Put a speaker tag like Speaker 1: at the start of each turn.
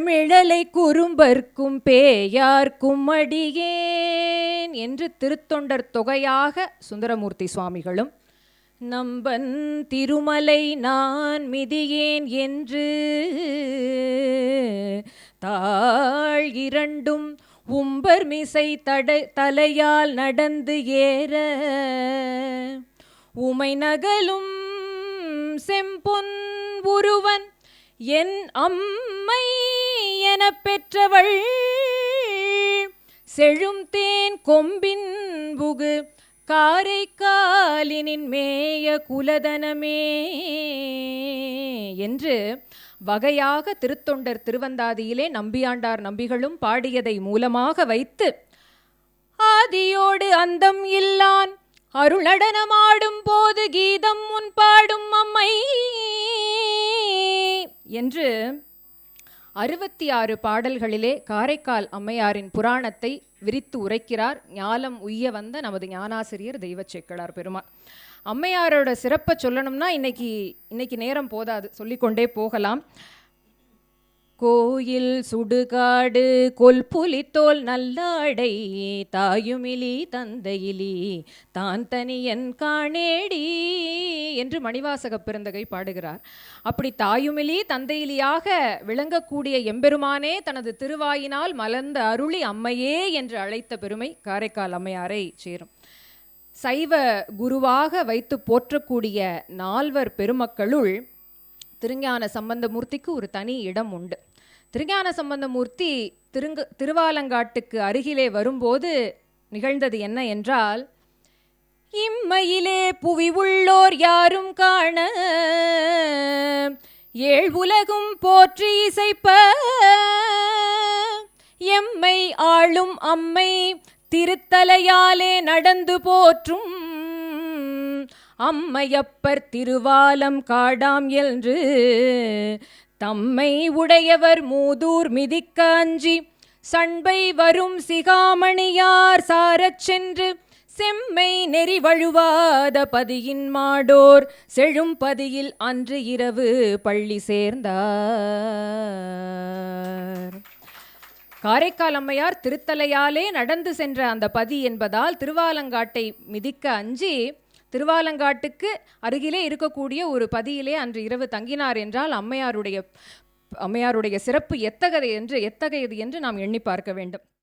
Speaker 1: மிழலை குறும்பர்க்கும் பேயார்க்கும் அடியேன் என்று திருத்தொண்டர் தொகையாக சுந்தரமூர்த்தி சுவாமிகளும், நம்பன் திருமலை நான் மிதியேன் என்று தாழ் இரண்டும் உம்பர் மிசை தலையால் நடந்து ஏற உமை நகலும் செம்பொன் உருவன் என் அம்மை எனப் பெற்றவள் செழும் தேன் கொம்பின் புகு காரைக்காலினின் மேய குலதனமே என்று வகையாக திருத்தொண்டர் திருவந்தாதியிலே நம்பியாண்டார் நம்பிகளும் பாடியதை மூலமாக வைத்து, ஆதியோடு அந்தம் இல்லான் அருளடனமாடும் போது கீதம் முன் பாடும் அம்மை என்று 66 பாடல்களிலே காரைக்கால் அம்மையாரின் புராணத்தை விரித்து உரைக்கிறார் ஞாலம் உய்ய வந்த நமது ஞானாசிரியர் தெய்வச் சேக்கிழார் பெருமாள். அம்மையாரோட சிறப்பை சொல்லணும்னா இன்னைக்கு நேரம் போதாது, சொல்லிக்கொண்டே போகலாம். கோயில் சுடுகாடு கொல்புலித்தோல் நல்லாடை தாயுமிலி தந்தையிலி தான் தனியன் காணேடி என்று மணிவாசக பெருந்தகை பாடுகிறார். அப்படி தாயுமிலி தந்தையிலியாக விளங்கக்கூடிய எம்பெருமானே தனது திருவாயினால் மலர்ந்த அருளி அம்மையே என்று அழைத்த பெருமை காரைக்கால் அம்மையாரை சேரும். சைவ குருவாக வைத்து போற்றக்கூடிய 4 பெருமக்களுள் திருஞான சம்பந்தமூர்த்திக்கு ஒரு தனி இடம் உண்டு. திருஞான சம்பந்தமூர்த்தி திருவாலங்காட்டுக்கு அருகிலே வரும்போது நிகழ்ந்தது என்ன என்றால், இம்மையிலே புவி உள்ளோர் யாரும் காண ஏழ் உலகும் போற்றி இசைப்ப எம்மை ஆளும் அம்மை திருத்தலையாலே நடந்து போற்றும் அம்மையப்பர் திருவாலம் காடாம் என்று தம்மை உடையவர் மூதூர் மிதிக்க அஞ்சி சண்பை வரும் சிகாமணியார் சாரச் சென்று செம்மை நெறி வழுவாத பதியின் மாடோர் செழும் பதியில் அன்று இரவு பள்ளி சேர்ந்தார். காரைக்கால் அம்மையார் திருத்தலையாலே நடந்து சென்ற அந்த பதி என்பதால் திருவாலங்காட்டை மிதிக்க அஞ்சி திருவாலங்காட்டுக்கு அருகிலே இருக்கக்கூடிய ஒரு பதியிலே அன்று இரவு தங்கினார் என்றால் அம்மையாருடைய சிறப்பு எத்தகையது என்று நாம் எண்ணி பார்க்க வேண்டும்.